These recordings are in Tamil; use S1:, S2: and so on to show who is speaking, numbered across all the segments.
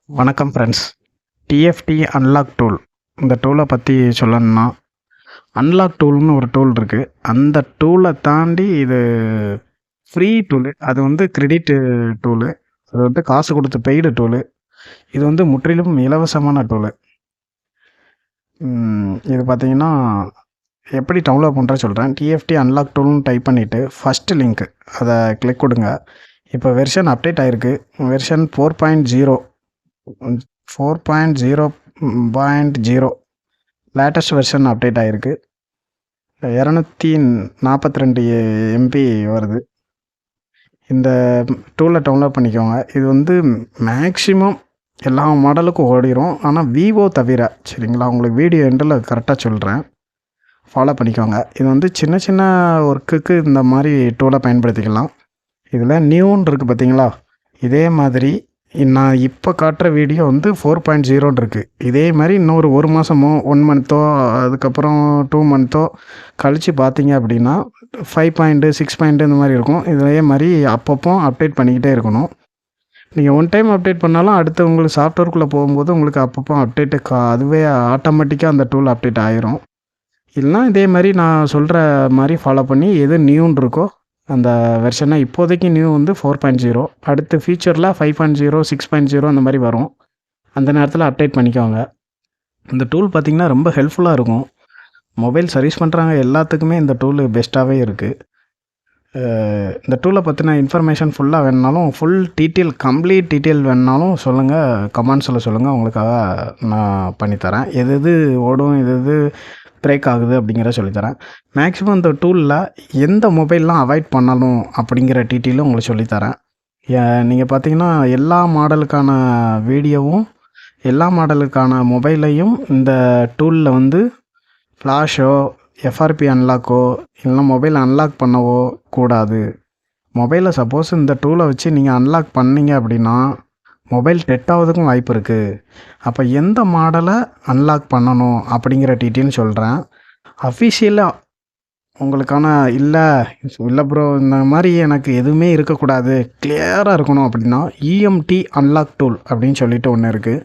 S1: வணக்கம் ஃப்ரெண்ட்ஸ். டிஎஃப்டி அன்லாக் டூல், இந்த டூலை பற்றி சொல்லணும்னா, அன்லாக் டூல்னு ஒரு டூல் இருக்குது. அந்த டூலை தாண்டி இது ஃப்ரீ டூலு. அது கிரெடிட் டூலு. அது காசு கொடுத்து பெய்டு டூலு. இது முற்றிலும் இலவசமான டூலு. இது பார்த்தீங்கன்னா எப்படி டவுன்லோட் பண்ணுற சொல்கிறேன். டிஎஃப்டி அன்லாக் டூல்னு டைப் பண்ணிவிட்டு ஃபஸ்ட்டு லிங்க்கு அதை கிளிக் கொடுங்க. இப்போ வெர்ஷன் அப்டேட் ஆகிருக்கு. வெர்ஷன் 4.0 4.0.0 லேட்டஸ்ட் வெர்ஷன் அப்டேட் ஆகிருக்கு. 242 MB வருது. இந்த டூலை டவுன்லோட் பண்ணிக்கோங்க. இது மேக்ஸிமம் எல்லா மாடலுக்கும் ஓடிடும், ஆனால் விவோ தவிர. சரிங்களா? உங்களுக்கு வீடியோ எண்டில் கரெக்டாக சொல்கிறேன், ஃபாலோ பண்ணிக்கோங்க. இது சின்ன சின்ன ஒர்க்குக்கு இந்த மாதிரி டூலை பயன்படுத்திக்கலாம். இதில் நியூன்னு இருக்குது பார்த்தீங்களா? இதே மாதிரி நான் இப்போ காட்டுற வீடியோ 4.0 இருக்குது. இதே மாதிரி இன்னொரு 1 மாதமோ 1 மந்த்தோ அதுக்கப்புறம் 2 மந்த்தோ கழித்து பார்த்தீங்க அப்படின்னா 5.6 இந்த மாதிரி இருக்கும். இதே மாதிரி அப்பப்போ அப்டேட் பண்ணிக்கிட்டே இருக்கணும். நீங்கள் ஒன் டைம் அப்டேட் பண்ணாலும் அடுத்து உங்களுக்கு சாஃப்ட்வேர்க்குள்ளே போகும்போது உங்களுக்கு அப்பப்போ அப்டேட்டு அதுவே ஆட்டோமேட்டிக்காக அந்த டூல் அப்டேட் ஆயிரும். இல்லைனா இதே மாதிரி நான் சொல்கிற மாதிரி ஃபாலோ பண்ணி எது நியூன்னு இருக்கோ அந்த வெர்ஷனை, இப்போதைக்கு நியூ 4.0, அடுத்த ஃபியூச்சரில் 5.0 6.0 அந்த மாதிரி வரும். அந்த நேரத்தில் அப்டேட் பண்ணிக்கோங்க. இந்த டூல் பார்த்திங்கன்னா ரொம்ப ஹெல்ப்ஃபுல்லாக இருக்கும். மொபைல் சர்வீஸ் பண்ணுறாங்க எல்லாத்துக்குமே இந்த டூல் பெஸ்ட்டாகவே இருக்குது. இந்த டூலை பற்றின இன்ஃபர்மேஷன் ஃபுல்லாக வேணுனாலும், ஃபுல் டீட்டெயில் கம்ப்ளீட் டீட்டெயில் வேணுனாலும் சொல்லுங்கள், கமெண்ட்ஸில் சொல்லுங்கள். உங்களுக்காக நான் பண்ணித்தரேன். எது ஓடும், எது பிரேக் ஆகுது அப்படிங்கிற சொல்லித்தரேன். மேக்ஸிமம் இந்த டூலில் எந்த மொபைல்லாம் அவாய்ட் பண்ணணும் அப்படிங்கிற டீட்டெயிலும் உங்களுக்கு சொல்லித்தரேன். நீங்கள் பார்த்தீங்கன்னா எல்லா மாடலுக்கான வீடியோவும் எல்லா மாடலுக்கான மொபைலையும் இந்த டூலில் ஃப்ளாஷோ எஃப்ஆர்பி அன்லாக்கோ இல்லைனா மொபைல் அன்லாக் பண்ணவோ கூடாது. மொபைலை சப்போஸ் இந்த டூலை வச்சு நீங்கள் அன்லாக் பண்ணீங்க அப்படின்னா மொபைல் டெட் ஆகிறதுக்கும் வாய்ப்பு இருக்குது. அப்போ எந்த மாடலை அன்லாக் பண்ணணும் அப்படிங்கிற டீட்டெயில் சொல்கிறேன். அஃபிஷியலாக உங்களுக்கான இல்லை ப்ரோ, இந்த மாதிரி எனக்கு எதுவுமே இருக்கக்கூடாது, கிளியராக இருக்கணும் அப்படின்னா இஎம்டி அன்லாக் டூல் அப்படின்னு சொல்லிட்டு ஒன்று இருக்குது.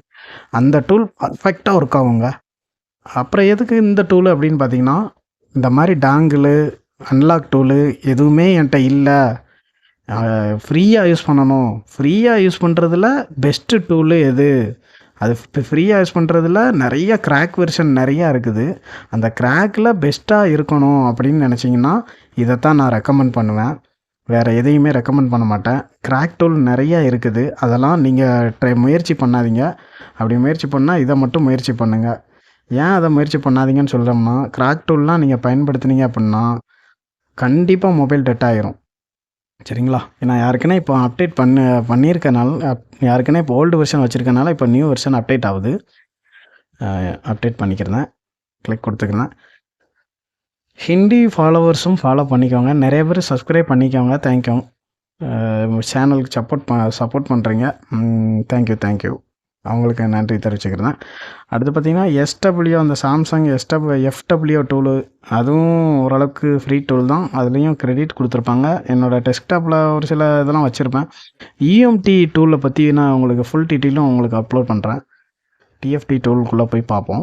S1: அந்த டூல் பர்ஃபெக்டாக ஒர்க் ஆகுங்க. அப்புறம் எதுக்கு இந்த டூலு அப்படின்னு பார்த்தீங்கன்னா, இந்த மாதிரி டாங்கிளு அன்லாக் டூலு எதுவுமே என்கிட்ட இல்லை, ஃப்ரீயாக யூஸ் பண்ணணும். ஃப்ரீயாக யூஸ் பண்ணுறதுல பெஸ்ட்டு டூலு எது? அது ஃப்ரீயாக யூஸ் பண்ணுறதுல நிறைய கிராக் வெர்ஷன் நிறையா இருக்குது. அந்த கிராக்கில் பெஸ்ட்டாக இருக்கணும் அப்படின்னு நினச்சிங்கன்னா இதைத்தான் நான் ரெக்கமெண்ட் பண்ணுவேன். வேறு எதையுமே ரெக்கமெண்ட் பண்ண மாட்டேன். கிராக் டூல் நிறையா இருக்குது. அதெல்லாம் நீங்கள் முயற்சி பண்ணாதீங்க. அப்படி முயற்சி பண்ணால் இதை மட்டும் முயற்சி பண்ணுங்கள். ஏன் அதை முயற்சி பண்ணாதீங்கன்னு சொல்கிறோம்னா, கிராக் டூல்லாம் நீங்கள் பயன்படுத்தினீங்க அப்படின்னா கண்டிப்பாக மொபைல் டெட் ஆகிரும். சரிங்களா? ஏன்னா யாருக்குன்னா இப்போ அப்டேட் பண்ணியிருக்கனால, யாருக்குன்னா இப்போ ஓல்டு வெர்ஷன் வச்சுருக்கனால இப்போ நியூ வெர்ஷன் அப்டேட் ஆகுது. அப்டேட் பண்ணிக்கிறேன், கிளிக் கொடுத்துக்கிறேன். ஹிந்தி ஃபாலோவர்ஸும் ஃபாலோ பண்ணிக்கோங்க. நிறைய பேர் சப்ஸ்கிரைப் பண்ணிக்கோங்க. தேங்க்யூ. சேனலுக்கு சப்போர்ட் பண்ணுறீங்க. தேங்க்யூ. அவங்களுக்கு நன்றி தெரிவிச்சுக்கிறேன். அடுத்து பார்த்திங்கன்னா எஸ்டபிள்யூ, அந்த சாம்சங் எஃப்டபிள்யூ டூலு, அதுவும் ஓரளவுக்கு ஃப்ரீ டூல் தான். அதுலேயும் கிரெடிட் கொடுத்துருப்பாங்க. என்னோடய டெஸ்க்டாப்பில் ஒரு சில இதெல்லாம் வச்சுருப்பேன். இஎம்டி டூலை பற்றி நான் உங்களுக்கு ஃபுல் டீட்டெயிலும் உங்களுக்கு அப்லோட் பண்ணுறேன். டிஎஃப்டி டூலுக்குள்ளே போய் பார்ப்போம்.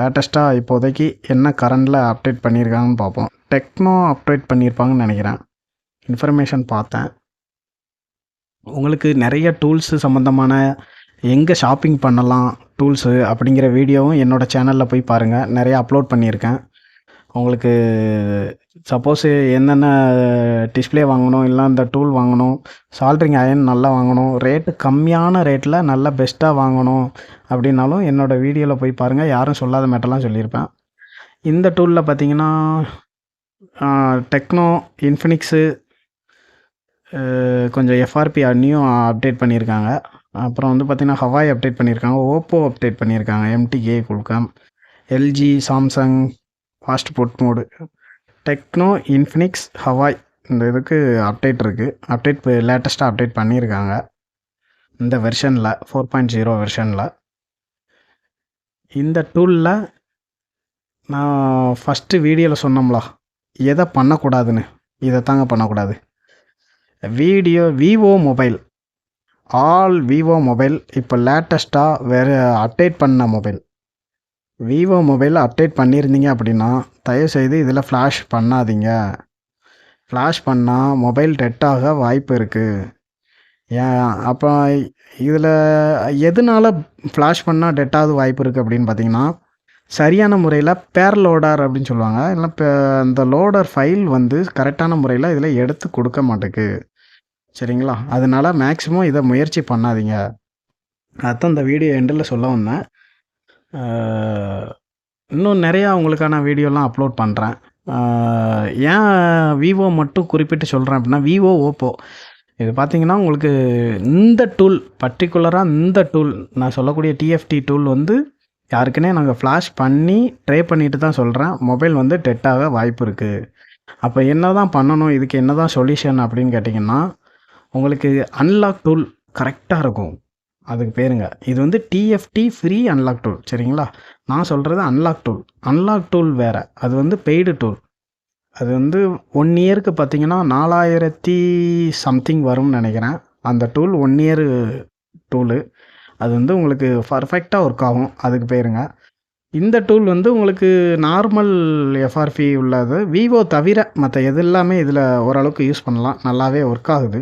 S1: லேட்டஸ்ட்டாக இப்போதைக்கு என்ன கரண்டில் அப்டேட் பண்ணியிருக்காங்கன்னு பார்ப்போம். டெக்னோ அப்டேட் பண்ணியிருப்பாங்கன்னு நினைக்கிறேன். இன்ஃபர்மேஷன் பார்த்தேன். உங்களுக்கு நிறைய டூல்ஸு சம்மந்தமான எங்கே ஷாப்பிங் பண்ணலாம் டூல்ஸு அப்படிங்கிற வீடியோவும் என்னோடய சேனலில் போய் பாருங்கள். நிறையா அப்லோட் பண்ணியிருக்கேன். உங்களுக்கு சப்போஸ் என்னென்ன டிஸ்பிளே வாங்கணும், இல்லை இந்த டூல் வாங்கணும், சால்ட்ரிங் அயன் நல்லா வாங்கணும், ரேட்டு கம்மியான ரேட்டில் நல்லா பெஸ்ட்டாக வாங்கணும் அப்படின்னாலும் என்னோடய வீடியோவில் போய் பாருங்கள். யாரும் சொல்லாத மேட்டெல்லாம் சொல்லியிருப்பேன். இந்த டூலில் பார்த்தீங்கன்னா டெக்னோ, இன்ஃபினிக்ஸு, கொஞ்சம் எஃப்ஆர்பி நியூ அப்டேட் பண்ணியிருக்காங்க. அப்புறம் பார்த்திங்கன்னா ஹவாய் அப்டேட் பண்ணியிருக்காங்க. ஓப்போ அப்டேட் பண்ணியிருக்காங்க. MTK, Qualcomm, LG, Samsung, fastboot mode, Tecno, Infinix, Huawei, இந்த இதுக்கு அப்டேட் இருக்குது. அப்டேட் லேட்டஸ்ட்டாக அப்டேட் பண்ணியிருக்காங்க இந்த வெர்ஷனில், 4.0 வெர்ஷனில். இந்த டூலில் நான் ஃபஸ்ட்டு வீடியோவில் சொன்னோம்ல எதை பண்ணக்கூடாதுன்னு, இதை தாங்க பண்ணக்கூடாது. Vivo mobile all Vivo mobile இப்போ லேட்டஸ்ட்டாக வேறு அப்டேட் பண்ண மொபைல். விவோ மொபைல் அப்டேட் பண்ணியிருந்தீங்க அப்படின்னா தயவுசெய்து இதில் ஃப்ளாஷ் பண்ணாதீங்க. ஃப்ளாஷ் பண்ணால் மொபைல் டெட் ஆக வாய்ப்பு இருக்குது. ஏன் அப்போ இதில் எதனால ஃப்ளாஷ் பண்ணால் டெட்டாவது வாய்ப்பு இருக்குது அப்படின்னு பார்த்தீங்கன்னா, சரியான முறையில் பேர் லோடர் அப்படின்னு சொல்லுவாங்க. இல்லை இப்போ அந்த லோடர் ஃபைல் வந்து கரெக்டான முறையில் இதில் எடுத்து கொடுக்க மாட்டேக்கு. சரிங்களா? அதனால் மேக்ஸிமம் இதை முயற்சி பண்ணாதீங்க. அதுதான் இந்த வீடியோ எண்டில் சொல்ல வந்தேன். இன்னும் நிறையா உங்களுக்கான வீடியோலாம் அப்லோட் பண்ணுறேன். ஏன் விவோ மட்டும் குறிப்பிட்டு சொல்கிறேன் அப்படின்னா, விவோ, ஓப்போ இது பார்த்தீங்கன்னா உங்களுக்கு இந்த டூல் பர்டிகுலராக இந்த டூல் நான் சொல்லக்கூடிய டிஎஃப்டி டூல் வந்து யாருக்குன்னே நாங்கள் ஃப்ளாஷ் பண்ணி ட்ரை பண்ணிட்டு தான் சொல்கிறேன். மொபைல் வந்து டெட்டாக வாய்ப்பு இருக்குது. அப்போ என்ன தான் பண்ணணும், இதுக்கு என்ன தான் சொல்யூஷன் அப்படின்னு கேட்டிங்கன்னா, உங்களுக்கு அன்லாக் டூல் கரெக்டாக இருக்கும். அதுக்கு பேருங்க இது வந்து டிஎஃப்டி ஃப்ரீ அன்லாக் டூல். சரிங்களா? நான் சொல்கிறது அன்லாக் டூல். அன்லாக் டூல் வேறு, அது வந்து பெய்டு டூல். அது வந்து 1 இயருக்கு பார்த்தீங்கன்னா 4000 சம்திங் வரும்னு நினைக்கிறேன். அந்த டூல் 1 இயர் டூலு. அது வந்து உங்களுக்கு பர்ஃபெக்டாக ஒர்க் ஆகும். அதுக்கு பேருங்க. இந்த டூல் வந்து உங்களுக்கு நார்மல் எஃப்ஆர்பி உள்ளது. விவோ தவிர மற்ற எது எல்லாமே இதில் ஓரளவுக்கு யூஸ் பண்ணலாம். நல்லாவே ஒர்க் ஆகுது.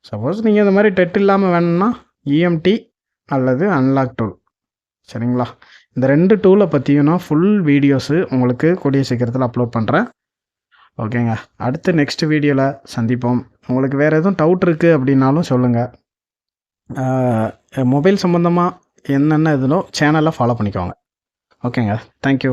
S1: சப்போஸ் நீங்கள் இந்த மாதிரி டெட் இல்லாமல் வேணும்னா இஎம்டி அல்லது அன்லாக் டூல். சரிங்களா? இந்த 2 டூலை பற்றியும் நான் ஃபுல் வீடியோஸு உங்களுக்கு கூடிய சீக்கிரத்தில் அப்லோட் பண்ணுறேன். ஓகேங்க. அடுத்து நெக்ஸ்ட் வீடியோவில் சந்திப்போம். உங்களுக்கு வேறு எதுவும் டவுட் இருக்குது அப்படின்னாலும் சொல்லுங்கள். மொபைல் சம்மந்தமாக என்னென்ன இதுனோ சேனலை ஃபாலோ பண்ணிக்கோங்க. ஓகேங்க. தேங்க்யூ.